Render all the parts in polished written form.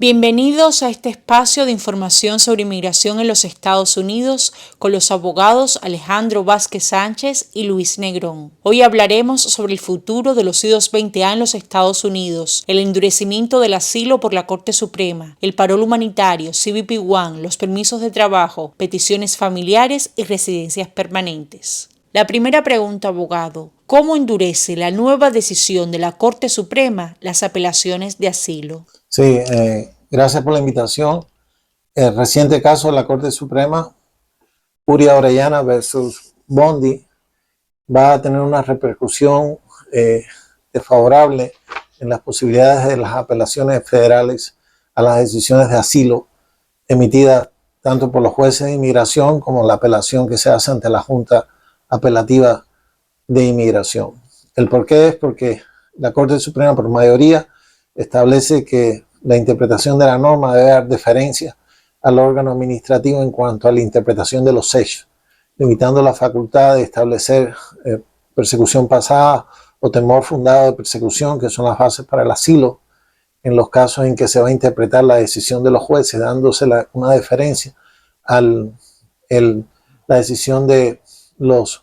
Bienvenidos a este espacio de información sobre inmigración en los Estados Unidos con los abogados Alejandro Vázquez Sánchez y Luis Negrón. Hoy hablaremos sobre el futuro de los I-220A en los Estados Unidos, el endurecimiento del asilo por la Corte Suprema, el parol humanitario, CBP-1, los permisos de trabajo, peticiones familiares y residencias permanentes. La primera pregunta, abogado: ¿cómo endurece la nueva decisión de la Corte Suprema las apelaciones de asilo? Sí, gracias por la invitación. El reciente caso de la Corte Suprema, Uria Orellana versus Bondi, va a tener una repercusión desfavorable en las posibilidades de las apelaciones federales a las decisiones de asilo emitidas tanto por los jueces de inmigración como la apelación que se hace ante la Junta Apelativa de Inmigración. El porqué es porque la Corte Suprema, por mayoría, establece que la interpretación de la norma debe dar deferencia al órgano administrativo en cuanto a la interpretación de los hechos, limitando la facultad de establecer persecución pasada o temor fundado de persecución, que son las bases para el asilo, en los casos en que se va a interpretar la decisión de los jueces, dándose una deferencia a la decisión de los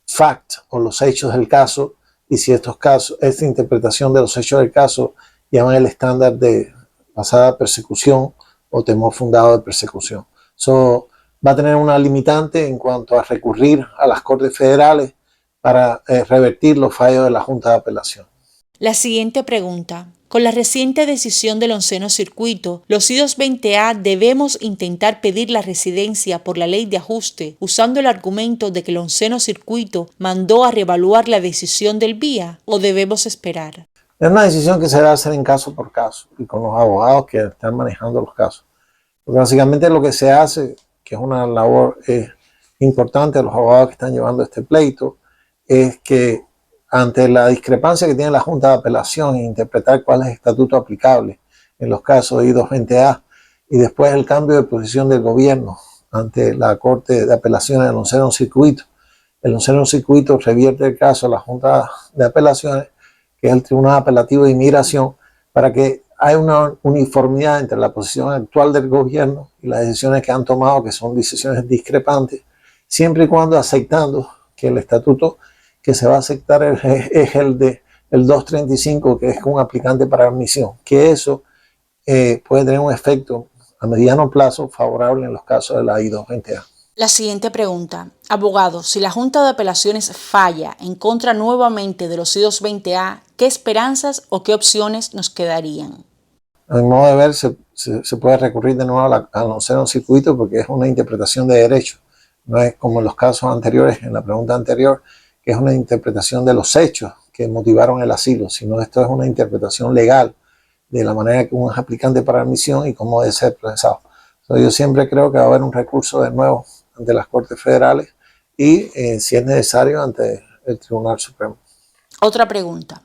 facts o los hechos del caso, y si esta interpretación de los hechos del caso llaman el estándar de pasada persecución o temor fundado de persecución. So, va a tener una limitante en cuanto a recurrir a las Cortes Federales para revertir los fallos de la Junta de Apelación. La siguiente pregunta: con la reciente decisión del 11º Circuito, los I-220A debemos intentar pedir la residencia por la ley de ajuste usando el argumento de que el 11º Circuito mandó a reevaluar la decisión del BIA, ¿o debemos esperar? Es una decisión que se debe hacer en caso por caso y con los abogados que están manejando los casos. Porque básicamente lo que se hace, que es una labor importante de los abogados que están llevando este pleito, es que ante la discrepancia que tiene la Junta de Apelación en interpretar cuál es el estatuto aplicable en los casos de I-220A y después el cambio de posición del gobierno ante la Corte de Apelaciones del 11º Circuito, el 11º Circuito revierte el caso a la Junta de Apelaciones, que es el Tribunal Apelativo de Inmigración, para que haya una uniformidad entre la posición actual del gobierno y las decisiones que han tomado, que son decisiones discrepantes, siempre y cuando aceptando que el estatuto que se va a aceptar es el 235, que es un aplicante para admisión, que eso puede tener un efecto a mediano plazo favorable en los casos de la I-220A. La siguiente pregunta: abogado, si la Junta de Apelaciones falla en contra nuevamente de los I-220A, ¿qué esperanzas o qué opciones nos quedarían? A mi modo de ver, se puede recurrir de nuevo al 11º Circuito porque es una interpretación de derecho. No es como en los casos anteriores, en la pregunta anterior, que es una interpretación de los hechos que motivaron el asilo, sino esto es una interpretación legal de la manera que uno es aplicante para admisión y cómo debe ser procesado. Yo siempre creo que va a haber un recurso de nuevo ante las Cortes Federales y, si es necesario, ante el Tribunal Supremo. Otra pregunta: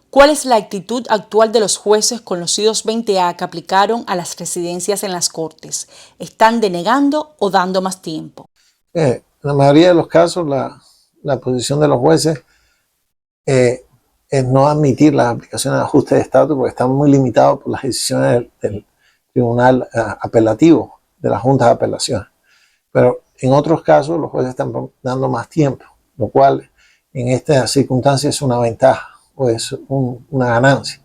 ¿cuál es la actitud actual de los jueces con los I-220A que aplicaron a las residencias en las Cortes? ¿Están denegando o dando más tiempo? En la mayoría de los casos, la posición de los jueces es no admitir las aplicaciones de ajuste de estatus porque están muy limitados por las decisiones del Tribunal Apelativo, de la Junta de Apelaciones. Pero en otros casos los jueces están dando más tiempo, lo cual en esta circunstancia es una ventaja o es una ganancia,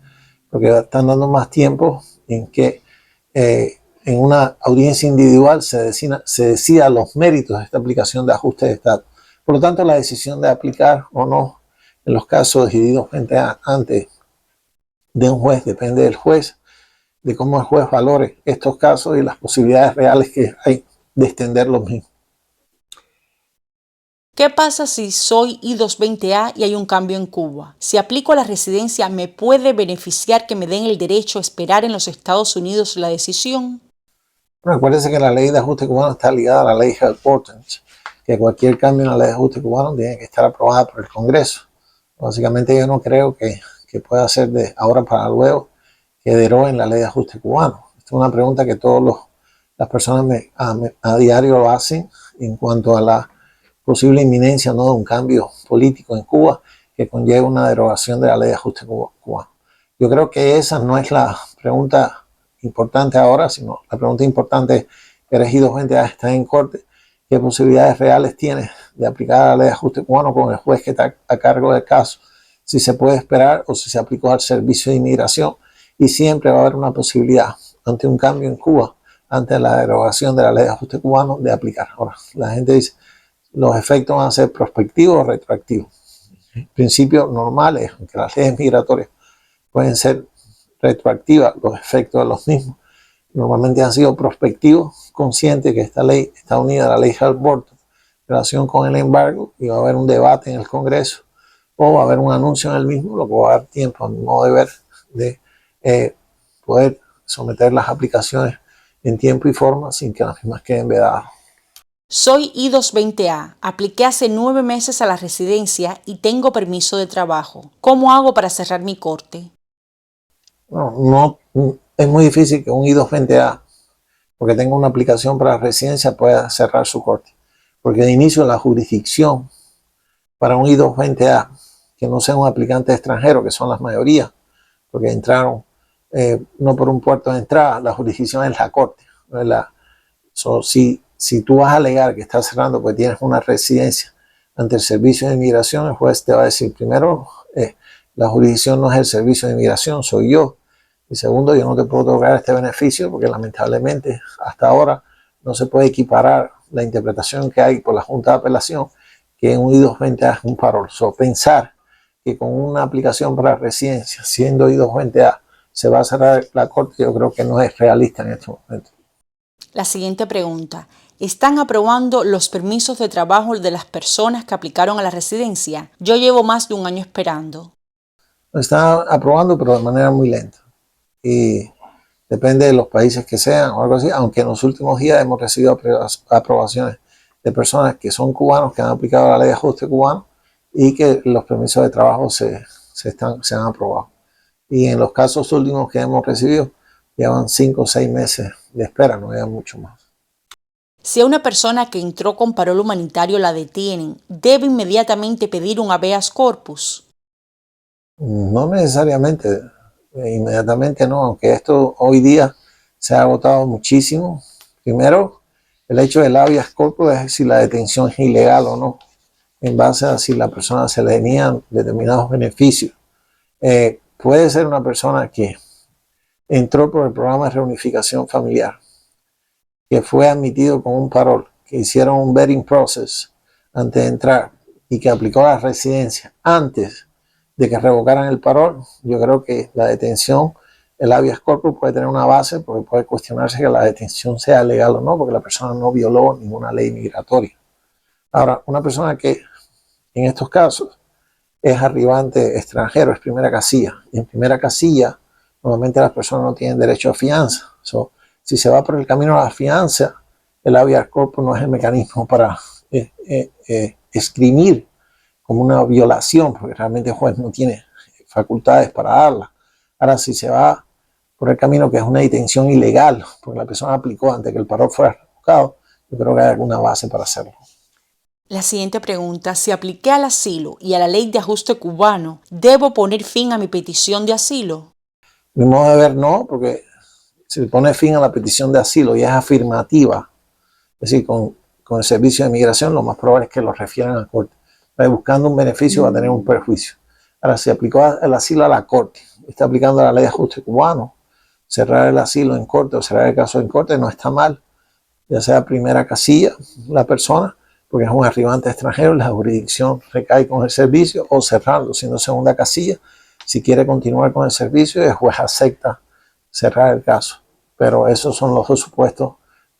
porque están dando más tiempo en que en una audiencia individual se decida los méritos de esta aplicación de ajuste de estatus. Por lo tanto, la decisión de aplicar o no en los casos decididos antes de un juez depende del juez, de cómo el juez valore estos casos y las posibilidades reales que hay de extender los mismos. ¿Qué pasa si soy I-220A y hay un cambio en Cuba? Si aplico a la residencia, ¿me puede beneficiar que me den el derecho a esperar en los Estados Unidos la decisión? Bueno, acuérdense que la ley de ajuste cubano está ligada a la ley Help-Portance, que cualquier cambio en la ley de ajuste cubano tiene que estar aprobada por el Congreso. Básicamente yo no creo que pueda ser de ahora para luego que deroguen la ley de ajuste cubano. Esta es una pregunta que todas las personas a diario lo hacen en cuanto a la posible inminencia, ¿no?, de un cambio político en Cuba que conlleva una derogación de la ley de ajuste cubano. Yo creo que esa no es la pregunta importante ahora, sino la pregunta importante es, ¿eres I-220A, estás en corte? ¿Qué posibilidades reales tienes de aplicar la ley de ajuste cubano con el juez que está a cargo del caso? Si se puede esperar o si se aplicó al servicio de inmigración. Y siempre va a haber una posibilidad ante un cambio en Cuba, ante la derogación de la ley de ajuste cubano, de aplicar. Ahora, la gente dice, los efectos van a ser prospectivos o retroactivos. Principios normales, aunque las leyes migratorias pueden ser retroactivas, los efectos de los mismos normalmente han sido prospectivos, conscientes que esta ley está unida a la ley Hart-Burton en relación con el embargo, y va a haber un debate en el Congreso o va a haber un anuncio en el mismo, lo que va a dar tiempo, a mi modo de ver, de poder someter las aplicaciones en tiempo y forma sin que las mismas queden vedadas. Soy I-220A. Apliqué hace 9 meses a la residencia y tengo permiso de trabajo. ¿Cómo hago para cerrar mi corte? No, es muy difícil que un I-220A, porque tenga una aplicación para residencia, pueda cerrar su corte. Porque de inicio la jurisdicción para un I-220A, que no sea un aplicante extranjero, que son las mayorías, porque entraron no por un puerto de entrada, la jurisdicción es la corte. Si tú vas a alegar que estás cerrando porque tienes una residencia ante el servicio de inmigración, el juez te va a decir, primero, la jurisdicción no es el servicio de inmigración, soy yo. Y segundo, yo no te puedo otorgar este beneficio porque lamentablemente hasta ahora no se puede equiparar la interpretación que hay por la Junta de Apelación, que en un I-220A es un parol. Pensar que con una aplicación para residencia, siendo I-220A, se va a cerrar la corte, yo creo que no es realista en este momento. La siguiente pregunta. ¿Están aprobando los permisos de trabajo de las personas que aplicaron a la residencia? Yo llevo más de un año esperando. Lo están aprobando, pero de manera muy lenta. Y depende de los países que sean o algo así, aunque en los últimos días hemos recibido aprobaciones de personas que son cubanos, que han aplicado la ley de ajuste cubano y que los permisos de trabajo se han aprobado. Y en los casos últimos que hemos recibido, llevan 5 o 6 meses de espera, no llevan mucho más. Si a una persona que entró con parol humanitario la detienen, ¿debe inmediatamente pedir un habeas corpus? No necesariamente, inmediatamente no, aunque esto hoy día se ha agotado muchísimo. Primero, el hecho del habeas corpus es si la detención es ilegal o no, en base a si la persona se le tenían determinados beneficios. Puede ser una persona que entró por el programa de reunificación familiar, que fue admitido con un parol, que hicieron un vetting process antes de entrar y que aplicó la residencia antes de que revocaran el parol. Yo creo que la detención, el habeas corpus puede tener una base, porque puede cuestionarse que la detención sea legal o no, porque la persona no violó ninguna ley migratoria. Ahora, una persona que en estos casos es arribante extranjero, es primera casilla, y en primera casilla normalmente las personas no tienen derecho a fianza. Si se va por el camino a la fianza, el habeas corpus no es el mecanismo para esgrimir como una violación, porque realmente el juez no tiene facultades para darla. Ahora, si se va por el camino que es una detención ilegal, porque la persona aplicó antes que el parol fuera revocado, yo creo que hay alguna base para hacerlo. La siguiente pregunta. Si apliqué al asilo y a la ley de ajuste cubano, ¿debo poner fin a mi petición de asilo? Mi modo de ver, no, porque si pone fin a la petición de asilo y es afirmativa, es decir, con el servicio de migración, lo más probable es que lo refieran a la corte. Buscando un beneficio va a tener un perjuicio. Ahora, si aplicó el asilo a la corte, está aplicando la ley de ajuste cubano, cerrar el asilo en corte o cerrar el caso en corte no está mal, ya sea primera casilla la persona, porque es un arribante extranjero, la jurisdicción recae con el servicio, o cerrarlo siendo segunda casilla, si quiere continuar con el servicio, el juez acepta cerrar el caso. Pero esos son los dos supuestos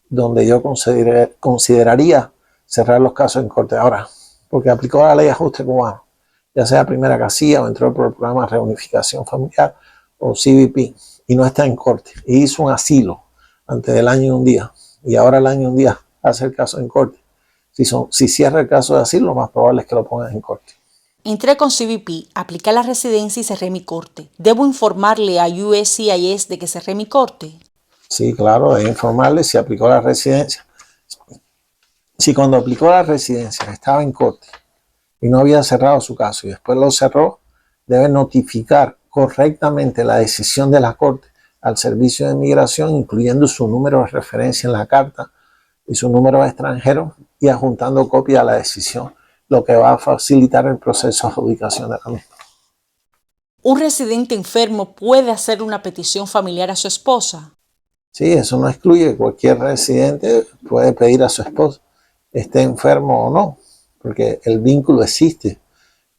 donde yo consideraría cerrar los casos en corte. Ahora, porque aplicó la ley de ajuste cubano, ya sea primera casilla o entró por el programa de reunificación familiar o CBP, y no está en corte, y hizo un asilo antes del año y un día, y ahora el año y un día hace el caso en corte. Si cierra el caso de asilo, lo más probable es que lo pongan en corte. Entré con CBP, apliqué la residencia y cerré mi corte. ¿Debo informarle a USCIS de que cerré mi corte? Sí, claro, debe informarle si aplicó la residencia. Si cuando aplicó la residencia estaba en corte y no había cerrado su caso y después lo cerró, debe notificar correctamente la decisión de la corte al servicio de migración, incluyendo su número de referencia en la carta y su número de extranjeros y adjuntando copia a la decisión, lo que va a facilitar el proceso de adjudicación de la misma. ¿Un residente enfermo puede hacer una petición familiar a su esposa? Sí, eso no excluye. Cualquier residente puede pedir a su esposa, esté enfermo o no, porque el vínculo existe,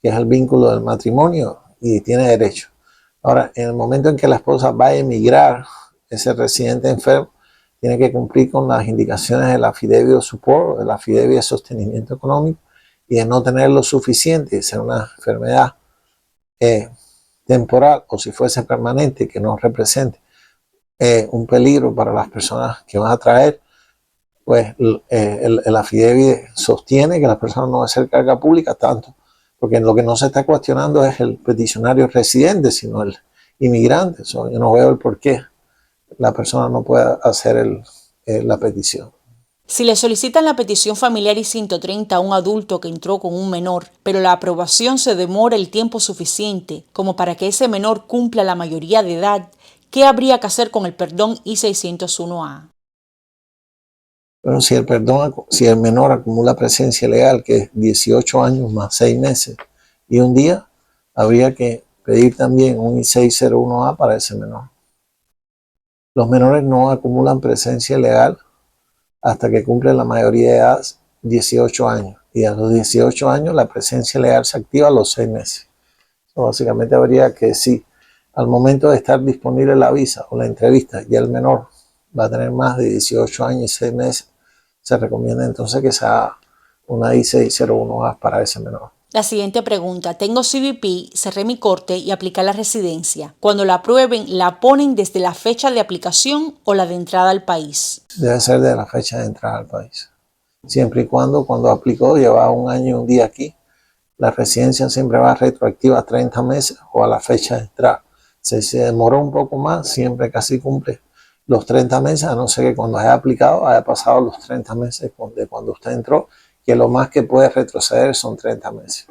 que es el vínculo del matrimonio y tiene derecho. Ahora, en el momento en que la esposa va a emigrar, ese residente enfermo tiene que cumplir con las indicaciones del affidavit of support, del affidavit de sostenimiento económico, y de no tener lo suficiente, de ser una enfermedad temporal o si fuese permanente, que no represente un peligro para las personas que van a traer, pues el affidavit sostiene que la persona no va a ser carga pública tanto, porque lo que no se está cuestionando es el peticionario residente, sino el inmigrante. Yo no veo el por qué la persona no puede hacer la petición. Si le solicitan la petición familiar I-130 a un adulto que entró con un menor, pero la aprobación se demora el tiempo suficiente como para que ese menor cumpla la mayoría de edad, ¿qué habría que hacer con el perdón I-601A? Pero si el menor acumula presencia legal, que es 18 años más 6 meses y un día, habría que pedir también un I-601A para ese menor. Los menores no acumulan presencia legal hasta que cumplen la mayoría de edad, 18 años. Y a los 18 años la presencia legal se activa a los 6 meses. Básicamente habría que, si al momento de estar disponible la visa o la entrevista, ya el menor va a tener más de 18 años y 6 meses, se recomienda entonces que se haga una I-601A para ese menor. La siguiente pregunta. Tengo CBP, cerré mi corte y apliqué la residencia. Cuando la aprueben, ¿la ponen desde la fecha de aplicación o la de entrada al país? Debe ser de la fecha de entrada al país. Siempre y cuando aplicó, lleva un año y un día aquí, la residencia siempre va retroactiva a 30 meses o a la fecha de entrada. Si se demoró un poco más, siempre casi cumple los 30 meses, a no ser que cuando haya aplicado haya pasado los 30 meses de cuando usted entró, que lo más que puede retroceder son 30 meses.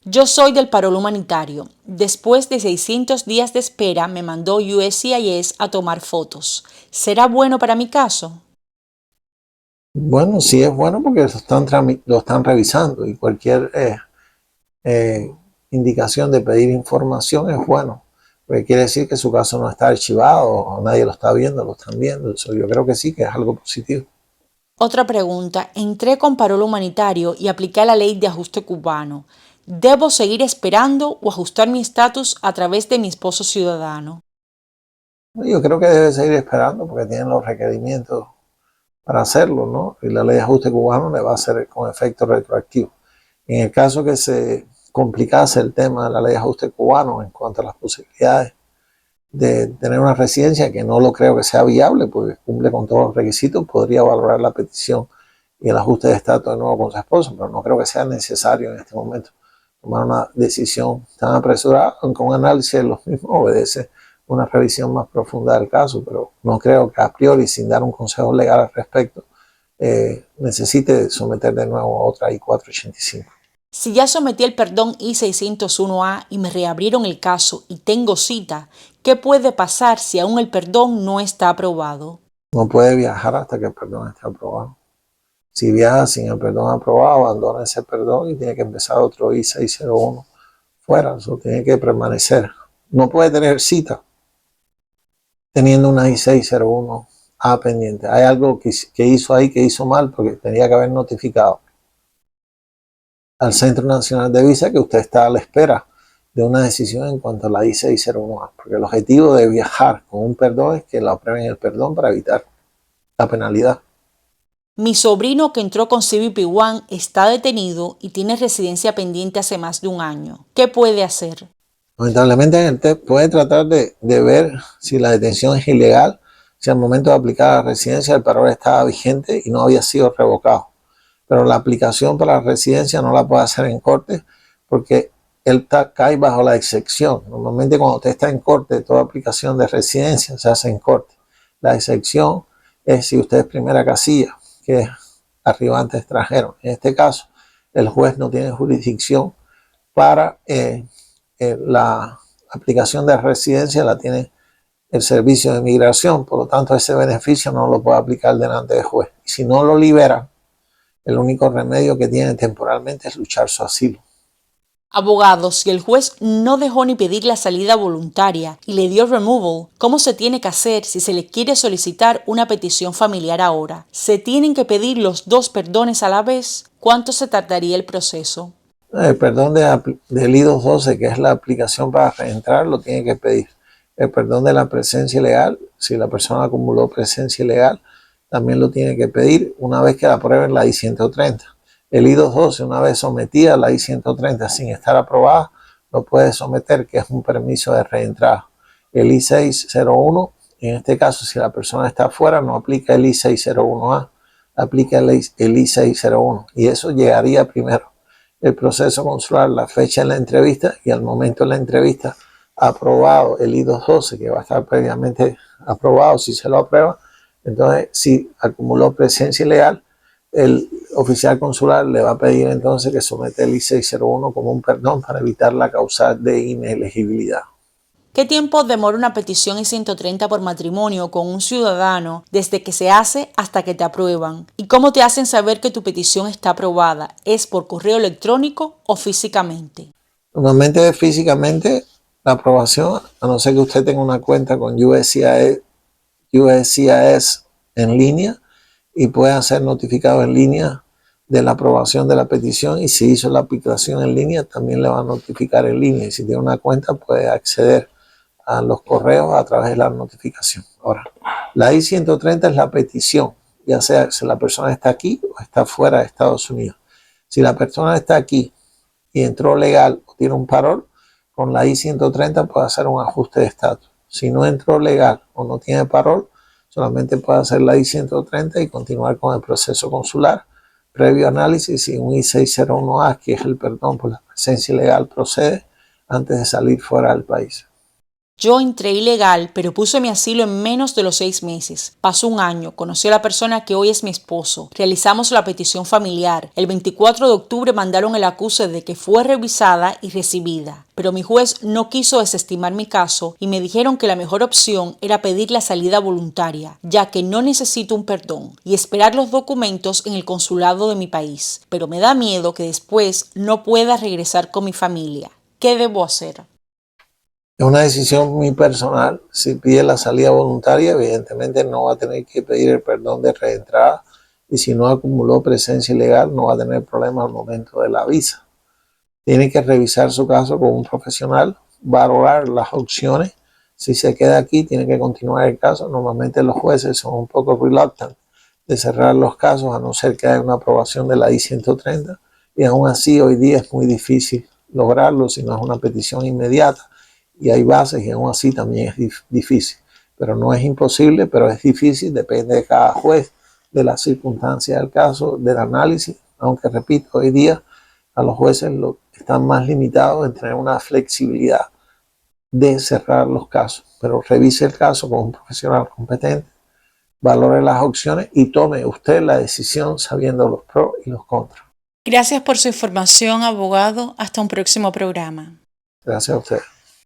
Yo soy del parol humanitario. Después de 600 días de espera, me mandó USCIS a tomar fotos. ¿Será bueno para mi caso? Bueno, sí es bueno porque lo están revisando y cualquier indicación de pedir información es bueno, porque quiere decir que su caso no está archivado o nadie lo está viendo, lo están viendo. Eso yo creo que sí, que es algo positivo. Otra pregunta. Entré con parol humanitario y apliqué a la ley de ajuste cubano. ¿Debo seguir esperando o ajustar mi estatus a través de mi esposo ciudadano? Yo creo que debe seguir esperando porque tienen los requerimientos para hacerlo, ¿no? Y la ley de ajuste cubano le va a hacer con efecto retroactivo. En el caso que se complicase el tema de la ley de ajuste cubano en cuanto a las posibilidades de tener una residencia, que no lo creo que sea viable porque cumple con todos los requisitos, podría valorar la petición y el ajuste de estatus de nuevo con su esposo, pero no creo que sea necesario en este momento tomar una decisión tan apresurada, aunque un análisis de los mismos obedece una revisión más profunda del caso, pero no creo que a priori, sin dar un consejo legal al respecto, necesite someter de nuevo a otra I-485. Si ya sometí el perdón I-601A y me reabrieron el caso y tengo cita, ¿qué puede pasar si aún el perdón no está aprobado? No puede viajar hasta que el perdón esté aprobado. Si viaja sin el perdón aprobado, abandona ese perdón y tiene que empezar otro I-601 fuera. Eso tiene que permanecer. No puede tener cita teniendo una I-601A pendiente. Hay algo que hizo ahí que hizo mal porque tenía que haber notificado al Centro Nacional de Visa que usted está a la espera de una decisión en cuanto a la I-601A, porque el objetivo de viajar con un perdón es que le aprueben el perdón para evitar la penalidad. Mi sobrino que entró con CBP One está detenido y tiene residencia pendiente hace más de un año. ¿Qué puede hacer? Lamentablemente usted puede tratar de ver si la detención es ilegal, si al momento de aplicar la residencia el parol estaba vigente y no había sido revocado. Pero la aplicación para la residencia no la puede hacer en corte porque él cae bajo la excepción. Normalmente cuando usted está en corte, toda aplicación de residencia se hace en corte. La excepción es si usted es primera casilla, que es arribante extranjero. En este caso, el juez no tiene jurisdicción para la aplicación de residencia, la tiene el servicio de migración, por lo tanto ese beneficio no lo puede aplicar delante del juez. Y si no lo libera, el único remedio que tiene temporalmente es luchar su asilo. Abogado, si el juez no dejó ni pedir la salida voluntaria y le dio removal, ¿cómo se tiene que hacer si se le quiere solicitar una petición familiar ahora? ¿Se tienen que pedir los dos perdones a la vez? ¿Cuánto se tardaría el proceso? El perdón del I-212, que es la aplicación para reentrar, lo tiene que pedir. El perdón de la presencia ilegal, si la persona acumuló presencia ilegal, también lo tiene que pedir una vez que la aprueben la I-130. El I-212, una vez sometida a la I-130 sin estar aprobada, lo puede someter, que es un permiso de reentrada. El I-601, en este caso, si la persona está afuera, no aplica el I-601A, aplica el I-601, y eso llegaría primero el proceso consular, la fecha de la entrevista, y al momento de la entrevista aprobado el I-212, que va a estar previamente aprobado si se lo aprueba. Entonces, si acumuló presencia ilegal, el oficial consular le va a pedir entonces que somete el I-601 como un perdón para evitar la causa de inelegibilidad. ¿Qué tiempo demora una petición I-130 por matrimonio con un ciudadano desde que se hace hasta que te aprueban? ¿Y cómo te hacen saber que tu petición está aprobada? ¿Es por correo electrónico o físicamente? Normalmente físicamente la aprobación, a no ser que usted tenga una cuenta con USCIS en línea y pueda ser notificado en línea de la aprobación de la petición, y si hizo la aplicación en línea también le va a notificar en línea, y si tiene una cuenta puede acceder a los correos a través de la notificación. Ahora, la I-130 es la petición, ya sea si la persona está aquí o está fuera de Estados Unidos. Si la persona está aquí y entró legal o tiene un parol, con la I-130 puede hacer un ajuste de estatus. Si no entró legal o no tiene parol, solamente puede hacer la I-130 y continuar con el proceso consular. Previo análisis, y un I-601A, que es el perdón por la presencia ilegal, procede antes de salir fuera del país. Yo entré ilegal, pero puse mi asilo en menos de los 6 meses. Pasó un año, conocí a la persona que hoy es mi esposo. Realizamos la petición familiar. El 24 de octubre mandaron el acuse de que fue revisada y recibida. Pero mi juez no quiso desestimar mi caso y me dijeron que la mejor opción era pedir la salida voluntaria, ya que no necesito un perdón, y esperar los documentos en el consulado de mi país. Pero me da miedo que después no pueda regresar con mi familia. ¿Qué debo hacer? Es una decisión muy personal. Si pide la salida voluntaria, evidentemente no va a tener que pedir el perdón de reentrada, y si no acumuló presencia ilegal no va a tener problemas al momento de la visa. Tiene que revisar su caso con un profesional, valorar las opciones. Si se queda aquí, tiene que continuar el caso. Normalmente los jueces son un poco reluctant de cerrar los casos, a no ser que haya una aprobación de la I-130, y aún así hoy día es muy difícil lograrlo si no es una petición inmediata. Y hay bases y aún así también es difícil. Pero no es imposible, pero es difícil, depende de cada juez, de las circunstancias del caso, del análisis, aunque repito, hoy día a los jueces están más limitados en tener una flexibilidad de cerrar los casos. Pero revise el caso con un profesional competente, valore las opciones y tome usted la decisión sabiendo los pros y los contras. Gracias por su información, abogado. Hasta un próximo programa. Gracias a usted.